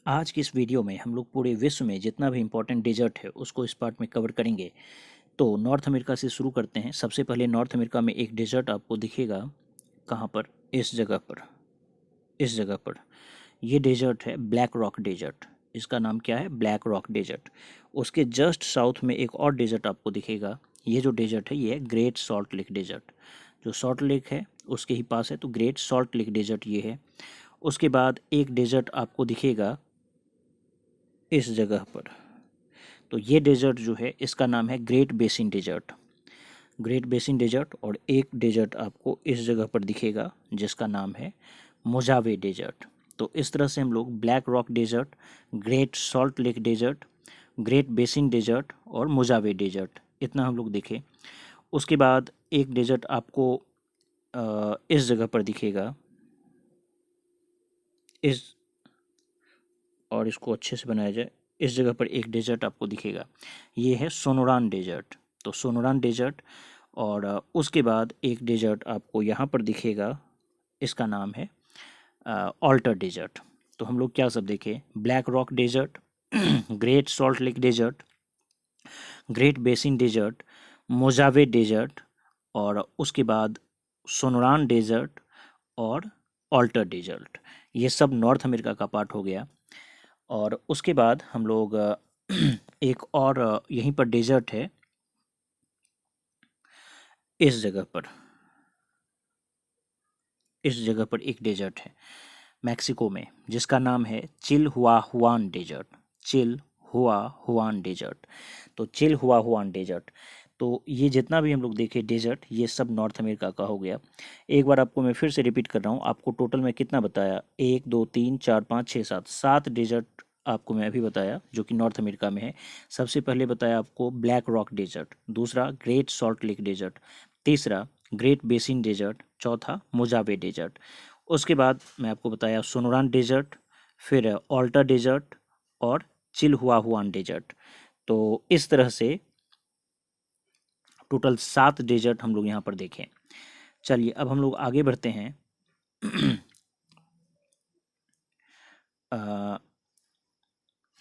आज की इस वीडियो में हम लोग पूरे विश्व में जितना भी इम्पोर्टेंट डेजर्ट है उसको इस पार्ट में कवर करेंगे। तो नॉर्थ अमेरिका से शुरू करते हैं। सबसे पहले नॉर्थ अमेरिका में एक डेजर्ट आपको दिखेगा। कहाँ पर? इस जगह पर, इस जगह पर। ये डेजर्ट है ब्लैक रॉक डेजर्ट। इसका नाम क्या है? Black rock desert. उसके जस्ट साउथ में एक और डेजर्ट आपको दिखेगा। ये जो डेजर्ट है ये है ग्रेट सॉल्ट लेक डेजर्ट। जो सॉल्ट लेक है उसके ही पास है, तो ग्रेट सॉल्ट लेक डेजर्ट ये है। उसके बाद एक डेजर्ट आपको दिखेगा इस जगह पर। तो ये डेजर्ट जो है इसका नाम है great basin desert. Great basin desert. और एक डेजर्ट आपको इस जगह पर दिखेगा जिसका नाम है मोजावे डेजर्ट। तो इस तरह से हम लोग black rock desert, great salt lake desert, great basin desert और मोजावे डेजर्ट, इतना हम लोग देखें। उसके बाद एक डेजर्ट आपको इस जगह पर दिखेगा, इस, और इसको अच्छे से बनाया जाए, इस जगह पर एक डेजर्ट आपको दिखेगा। ये है सोनोरान डेजर्ट। तो सोनोरान डेजर्ट। और उसके बाद एक डेजर्ट आपको यहाँ पर दिखेगा, इसका नाम है ऑल्टर डेजर्ट। तो हम लोग क्या सब देखें? Black rock desert, great salt lake desert, great basin desert, Mojave desert, और उसके बाद सोनोरान डेजर्ट और ऑल्टर डेजर्ट। ये सब नॉर्थ अमेरिका का पार्ट हो गया। और उसके बाद हम लोग एक और यहीं पर डेजर्ट है, इस जगह पर, इस जगह पर एक डेजर्ट है मैक्सिको में जिसका नाम है चिल हुआ हुआन डेजर्ट। चिल हुआ हुआन डेजर्ट। तो चिल हुआ हुआन डेजर्ट। तो ये जितना भी हम लोग देखे डेजर्ट, ये सब नॉर्थ अमेरिका का हो गया। एक बार आपको मैं फिर से रिपीट कर रहा हूँ। आपको टोटल में कितना बताया? 1 2 3 4 5 6 7, 7 डेजर्ट आपको मैं अभी बताया जो कि नॉर्थ अमेरिका में है। सबसे पहले बताया आपको ब्लैक रॉक डेजर्ट, दूसरा ग्रेट सॉल्ट लेक डेजर्ट, तीसरा ग्रेट बेसिन डेजर्ट, चौथा मोजावे डेजर्ट। उसके बाद मैं आपको बताया सोनोरान डेजर्ट, फिर ऑल्टा डेजर्ट और चिल हुआ हुआन डेजर्ट। तो इस तरह से टोटल 7 डेजर्ट हम लोग यहाँ पर देखें। चलिए अब हम लोग आगे बढ़ते हैं।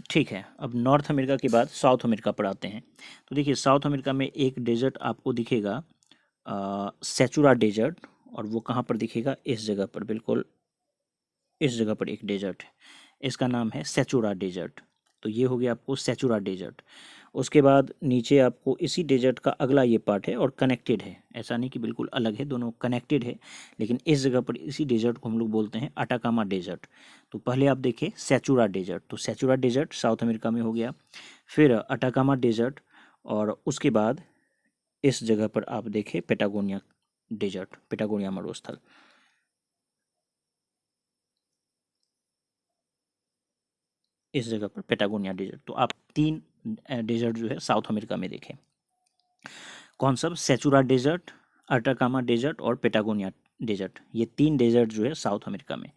ठीक है, अब नॉर्थ अमेरिका के बाद साउथ अमेरिका पर आते हैं। तो देखिए साउथ अमेरिका में एक डेजर्ट आपको दिखेगा, सेचुरा डेजर्ट। और वो कहाँ पर दिखेगा? इस जगह पर, बिल्कुल इस जगह पर एक डेजर्ट है, इसका नाम है सेचुरा डेजर्ट। तो ये हो गया आपको सेचुरा डेजर्ट। उसके बाद नीचे आपको इसी डेजर्ट का अगला ये पार्ट है और कनेक्टेड है, ऐसा नहीं कि बिल्कुल अलग है, दोनों कनेक्टेड है। लेकिन इस जगह पर इसी डेजर्ट को हम लोग बोलते हैं अटाकामा डेजर्ट। तो पहले आप देखें सेचुरा डेजर्ट। तो सेचुरा डेजर्ट साउथ अमेरिका में हो गया, फिर अटाकामा डेजर्ट, और उसके बाद इस जगह पर आप देखें पेटागोनिया डेजर्ट, पेटागोनिया मरुस्थल। इस जगह पर पेटागोनिया डेजर्ट। तो आप 3 डेजर्ट जो है साउथ अमेरिका में देखें। कौन सा? सेचुरा डेजर्ट, अटाकामा डेजर्ट और पेटागोनिया डेजर्ट। ये 3 डेजर्ट जो है साउथ अमेरिका में।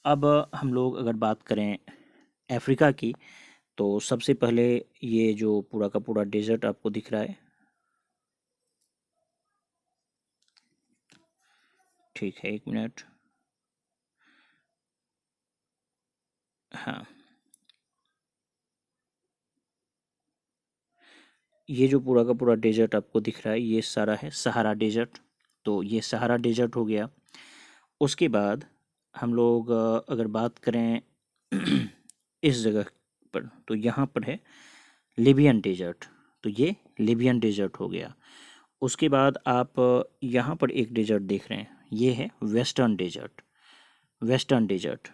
अब हम लोग अगर बात करें अफ्रीका की, तो सबसे पहले ये जो पूरा का पूरा डेजर्ट आपको दिख रहा है, ठीक है, 1 मिनट। हाँ, ये जो पूरा का पूरा डेजर्ट आपको दिख रहा है ये सारा है सहारा डेजर्ट। तो ये सहारा डेजर्ट हो गया। उसके बाद हम लोग अगर बात करें इस जगह पर, तो यहाँ पर है लिबियन डेजर्ट। तो ये लिबियन डेजर्ट हो गया। उसके बाद आप यहाँ पर एक डेजर्ट देख रहे हैं, ये है वेस्टर्न डेजर्ट, वेस्टर्न डेजर्ट।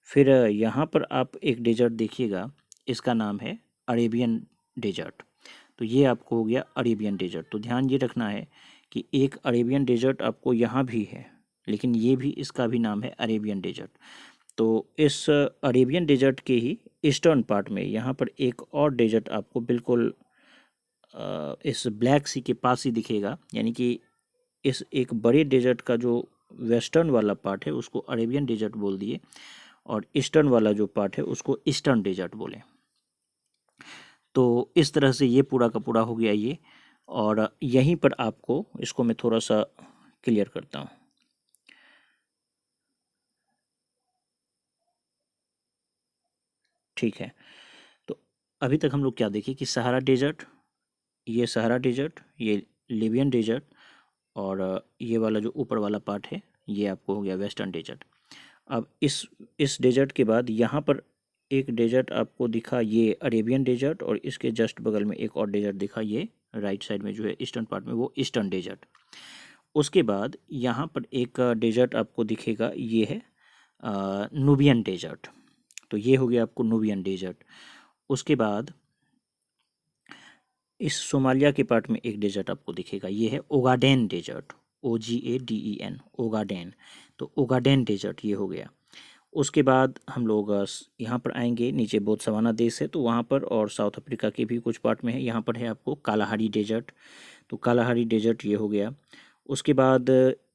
फिर यहाँ पर आप एक डेजर्ट देखिएगा, इसका नाम है अरेबियन डेजर्ट। तो ये आपको हो गया अरेबियन डेजर्ट। तो ध्यान ये रखना है कि एक अरेबियन डेजर्ट आपको यहाँ भी है, लेकिन ये भी, इसका भी नाम है अरेबियन डेजर्ट। तो इस अरेबियन डेजर्ट के ही ईस्टर्न पार्ट में यहाँ पर एक और डेजर्ट आपको बिल्कुल इस ब्लैक सी के पास ही दिखेगा। यानी कि इस एक बड़े डेजर्ट का जो वेस्टर्न वाला पार्ट है उसको अरेबियन डेजर्ट बोल दिए, और ईस्टर्न वाला जो पार्ट है उसको ईस्टर्न डेजर्ट बोले। तो इस तरह से ये पूरा का पूरा हो गया ये। और यहीं पर आपको, इसको मैं थोड़ा सा क्लियर करता हूँ। ठीक है, तो अभी तक हम लोग क्या देखे कि सहारा डेजर्ट, ये सहारा डेजर्ट, ये लिबियन डेजर्ट, और ये वाला जो ऊपर वाला पार्ट है ये आपको हो गया वेस्टर्न डेजर्ट। अब इस डेजर्ट के बाद यहाँ पर एक डेजर्ट आपको दिखा, ये अरेबियन डेजर्ट, और इसके जस्ट बगल में एक और डेजर्ट दिखा, ये राइट साइड में जो है ईस्टर्न पार्ट में, वो ईस्टर्न डेजर्ट। उसके बाद यहाँ पर एक डेजर्ट आपको दिखेगा, ये है नूबियन डेजर्ट, तो ये हो गया आपको नूबियन डेजर्ट। उसके बाद इस सोमालिया के पार्ट में एक डेजर्ट आपको दिखेगा, ये है ओगाडेन डेजर्ट, OGADEN, ओगाडेन, तो ओगाडेन डेजर्ट ये हो गया। उसके बाद हम लोग यहाँ पर आएंगे, नीचे बोत्सवाना देश है तो वहाँ पर, और साउथ अफ्रीका के भी कुछ पार्ट में है, यहाँ पर है आपको कालाहारी डेजर्ट, तो कालाहारी डेजर्ट ये हो गया। उसके बाद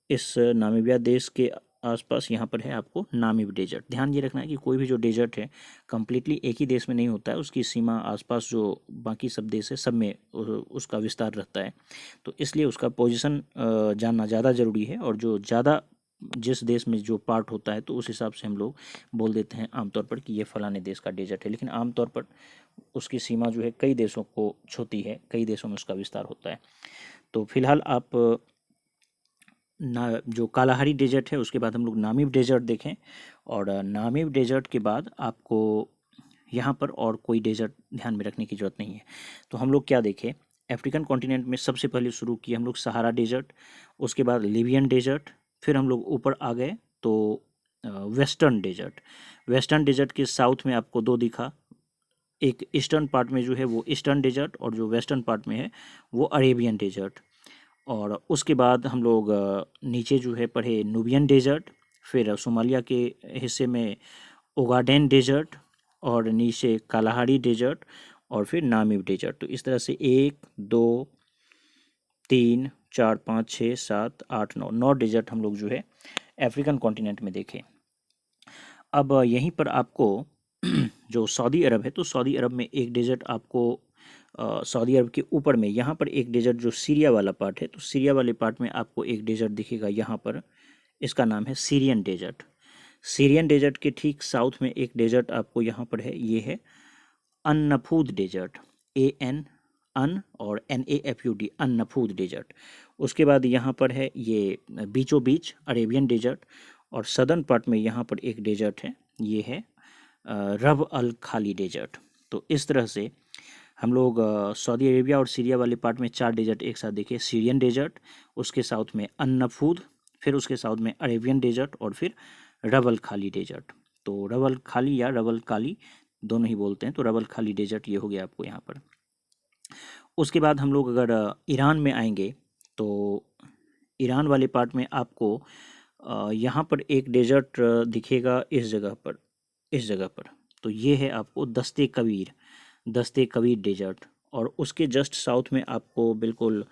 इस नामीबिया देश के आसपास यहाँ पर है आपको नामीब डेजर्ट। ध्यान ये रखना है कि कोई भी जो डेजर्ट है कम्प्लीटली एक ही देश में नहीं होता है, उसकी सीमा आसपास जो बाकी सब देश है सब में उसका विस्तार रहता है, तो इसलिए उसका पोजीशन जानना ज़्यादा ज़रूरी है, और जो ज़्यादा जिस देश में जो पार्ट होता है तो उस हिसाब से हम लोग बोल देते हैं आमतौर पर कि ये फलाने देश का डेजर्ट है, लेकिन आमतौर पर उसकी सीमा जो है कई देशों को छूती है, कई देशों में उसका विस्तार होता है। तो फिलहाल आप जो कालाहारी डेजर्ट है उसके बाद हम लोग नामीब डेजर्ट देखें, और नामीब डेजर्ट के बाद आपको यहाँ पर और कोई डेजर्ट ध्यान में रखने की ज़रूरत नहीं है। तो हम लोग क्या देखें, अफ्रीकन कॉन्टिनेंट में सबसे पहले शुरू किए हम लोग सहारा डेजर्ट, उसके बाद लिबियन डेजर्ट, फिर हम लोग ऊपर आ गए तो वेस्टर्न डेजर्ट। वेस्टर्न डेजर्ट के साउथ में आपको दो दिखा, एक ईस्टर्न पार्ट में जो है वो ईस्टर्न डेजर्ट, और जो वेस्टर्न पार्ट में है वो अरेबियन डेजर्ट। और उसके बाद हम लोग नीचे जो है पढ़े नूबियन डेजर्ट, फिर सोमालिया के हिस्से में ओगाडेन डेजर्ट, और नीचे कालाहारी डेजर्ट, और फिर नामीब डेजर्ट। तो इस तरह से 1 2 3 4 5 6 7 8 9 डेजर्ट हम लोग जो है अफ्रीकन कॉन्टिनेंट में देखे। अब यहीं पर आपको जो सऊदी अरब है, तो सऊदी अरब में एक डेजर्ट आपको सऊदी अरब के ऊपर में यहाँ पर एक डेजर्ट जो सीरिया वाला पार्ट है, तो सीरिया वाले पार्ट में आपको एक डेजर्ट दिखेगा यहाँ पर, इसका नाम है सीरियन डेजर्ट। सीरियन डेजर्ट के ठीक साउथ में एक डेजर्ट आपको यहाँ पर है, ये है अन्नफूद डेजर्ट, AN अन और NAFUD, अन्नफूद डेजर्ट। उसके बाद यहाँ पर है ये बीचों बीच अरेबियन डेजर्ट, और सदर्न पार्ट में यहाँ पर एक डेजर्ट है, ये है रब अल खाली डेजर्ट। तो इस तरह से हम लोग सऊदी अरेबिया और सीरिया वाले पार्ट में 4 डेजर्ट एक साथ देखे, सीरियन डेजर्ट, उसके साउथ में अन्नफूद, फिर उसके साउथ में अरेबियन डेजर्ट, और फिर रबल खाली डेजर्ट। तो रबल खाली या रबल काली दोनों ही बोलते हैं, तो रबल खाली डेजर्ट ये हो गया आपको यहाँ पर। उसके बाद हम लोग अगर ईरान में आएंगे तो ईरान वाले पार्ट में आपको यहाँ पर एक डेजर्ट दिखेगा इस जगह पर, इस जगह पर, तो ये है आपको दस्ते कबीर डेजर्ट। और उसके जस्ट साउथ में आपको बिल्कुल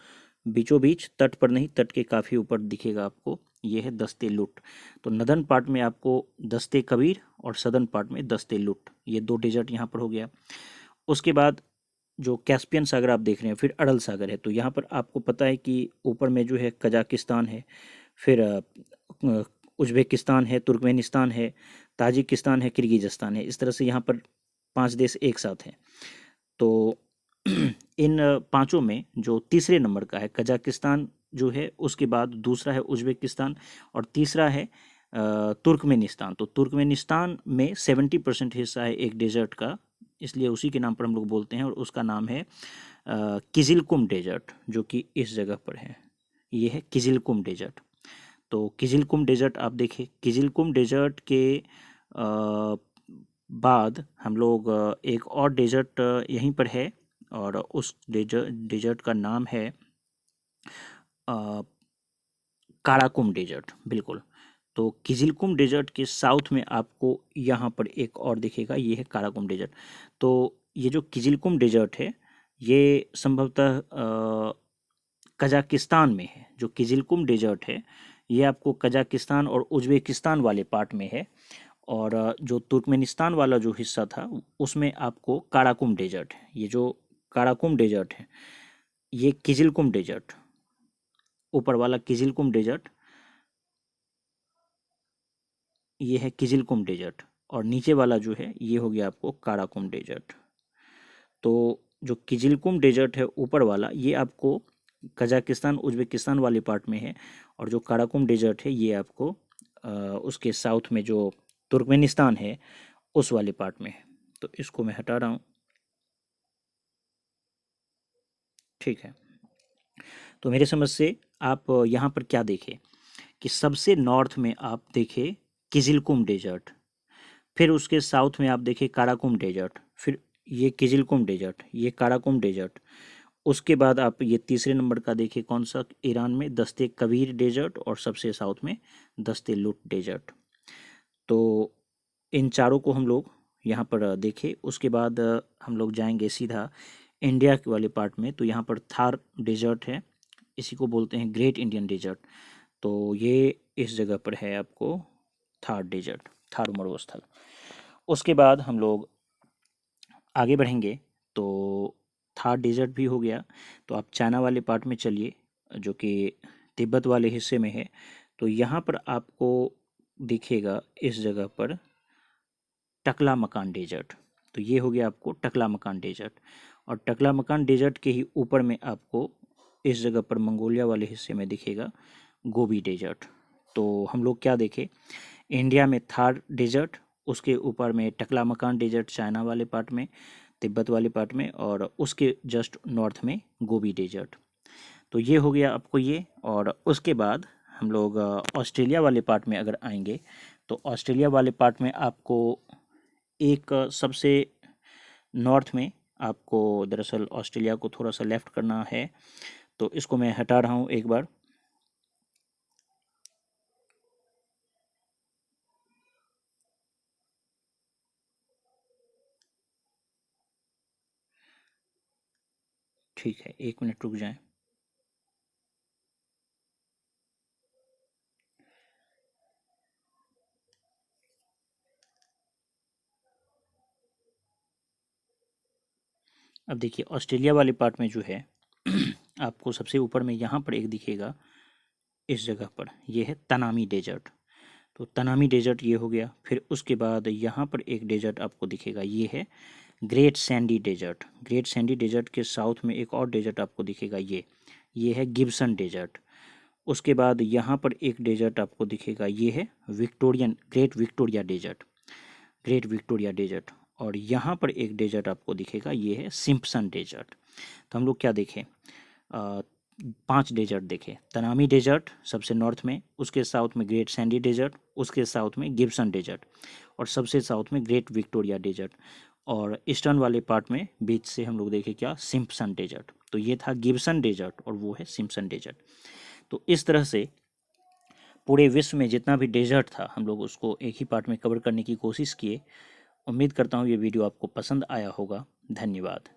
बीचों बीच, तट पर नहीं, तट के काफ़ी ऊपर दिखेगा आपको, ये है दस्ते लुट। तो नदर्न पार्ट में आपको दस्ते कबीर, और सदर्न पार्ट में दस्ते लुट, ये 2 डेजर्ट यहाँ पर हो गया। उसके बाद जो कैस्पियन सागर आप देख रहे हैं, फिर अरल सागर है, तो यहाँ पर आपको पता है कि ऊपर में जो है कजाकिस्तान है, फिर उज़्बेकिस्तान है, तुर्कमेनिस्तान है, ताजिकिस्तान है, किर्गिज़स्तान है, इस तरह से यहाँ पर 5 देश एक साथ हैं। तो इन पांचों में जो तीसरे नंबर का है कजाकिस्तान जो है, उसके बाद दूसरा है उज़्बेकिस्तान, और तीसरा है तुर्कमेनिस्तान। तो तुर्कमेनिस्तान में 70% हिस्सा है एक डेजर्ट का, इसलिए उसी के नाम पर हम लोग बोलते हैं, और उसका नाम है किजिलकुम डेजर्ट, जो कि इस जगह पर है, ये है किजिलकुम डेजर्ट। तो किजिलकुम डेजर्ट आप देखें, किजिलकुम डेजर्ट के बाद हम लोग एक और डेजर्ट यहीं पर है, और उस डेजर्ट का नाम है काराकुम डेजर्ट, बिल्कुल। तो किजिलकुम डेजर्ट के साउथ में आपको यहाँ पर एक और दिखेगा, ये है काराकुम डेजर्ट। तो ये जो किजिलकुम डेजर्ट है ये संभवतः कजाकिस्तान में है। जो किजिलकुम डेजर्ट है ये आपको कजाकिस्तान और उज़्बेकिस्तान वाले पार्ट में है, और जो तुर्कमेनिस्तान वाला जो हिस्सा था उसमें आपको काराकुम डेजर्ट है। ये जो काराकुम डेजर्ट है ये किजिलकुम डेजर्ट, ऊपर वाला किजिलकुम डेजर्ट, ये है किजिलकुम डेजर्ट, और नीचे वाला जो है ये हो गया आपको काराकोरम डेजर्ट। तो जो किजिलकुम डेजर्ट है ऊपर वाला, ये आपको कजाकिस्तान उज्बेकिस्तान वाले पार्ट में है, और जो काराकोरम डेजर्ट है ये आपको उसके साउथ में जो तुर्कमेनिस्तान है उस वाले पार्ट में है। तो इसको मैं हटा रहा हूँ। ठीक है, तो मेरे समझ से आप यहाँ पर क्या देखें कि सबसे नॉर्थ में आप देखें किजिलकुम डेजर्ट, फिर उसके साउथ में आप देखें काराकोरम डेजर्ट, फिर ये किजिलकुम डेजर्ट, ये काराकोरम डेजर्ट, उसके बाद आप ये तीसरे नंबर का देखें कौन सा, ईरान में दस्ते कबीर डेजर्ट, और सबसे साउथ में दस्ते लुट डेजर्ट। तो इन चारों को हम लोग यहाँ पर देखें। उसके बाद हम लोग जाएंगे सीधा इंडिया के वाले पार्ट में। तो यहाँ पर थार डेजर्ट है, इसी को बोलते हैं ग्रेट इंडियन डेजर्ट। तो ये इस जगह पर है आपको थार डेजर्ट, थार मरुस्थल। उसके बाद हम लोग आगे बढ़ेंगे तो थार डेजर्ट भी हो गया। तो आप चाइना वाले पार्ट में चलिए जो कि तिब्बत वाले हिस्से में है। तो यहाँ पर आपको दिखेगा इस जगह पर टकला मकान डेजर्ट। तो ये हो गया आपको टकला मकान डेजर्ट, और टकला मकान डेजर्ट के ही ऊपर में आपको इस जगह पर मंगोलिया वाले हिस्से में दिखेगा गोबी डेजर्ट। तो हम लोग क्या देखें, इंडिया में थार डेजर्ट, उसके ऊपर में टकला मकान डेजर्ट चाइना वाले पार्ट में, तिब्बत वाले पार्ट में, और उसके जस्ट नॉर्थ में गोबी डेजर्ट। तो ये हो गया आपको ये। और उसके बाद हम लोग ऑस्ट्रेलिया वाले पार्ट में अगर आएंगे तो ऑस्ट्रेलिया वाले पार्ट में आपको एक सबसे नॉर्थ में आपको दरअसल ऑस्ट्रेलिया को थोड़ा सा लेफ्ट करना है, तो इसको मैं हटा रहा हूँ एक बार। ठीक है, 1 मिनट रुक जाएं। अब देखिए ऑस्ट्रेलिया वाले पार्ट में जो है आपको सबसे ऊपर में यहाँ पर एक दिखेगा इस जगह पर, ये है तनामी डेजर्ट। तो तनामी डेजर्ट ये हो गया। फिर उसके बाद यहाँ पर एक डेजर्ट आपको दिखेगा, ये है great sandy desert. Great sandy desert के साउथ में एक और डेजर्ट आपको दिखेगा, ये है गिब्सन डेजर्ट। उसके बाद यहाँ पर एक डेजर्ट आपको दिखेगा, ये है great Victoria desert, great Victoria desert. और यहाँ पर एक डेजर्ट आपको दिखेगा, ये है सिम्पसन डेजर्ट। तो हम लोग क्या देखें, 5 डेजर्ट देखे। तनामी डेजर्ट सबसे नॉर्थ में, उसके साउथ में ग्रेट सैंडी डेजर्ट, उसके साउथ में गिब्सन डेजर्ट, और सबसे साउथ में ग्रेट विक्टोरिया डेजर्ट, और ईस्टर्न वाले पार्ट में बीच से हम लोग देखे क्या, सिम्पसन डेजर्ट। तो ये था गिब्सन डेजर्ट और वो है सिम्पसन डेजर्ट। तो इस तरह से पूरे विश्व में जितना भी डेजर्ट था हम लोग उसको एक ही पार्ट में कवर करने की कोशिश किए। उम्मीद करता हूँ ये वीडियो आपको पसंद आया होगा। धन्यवाद।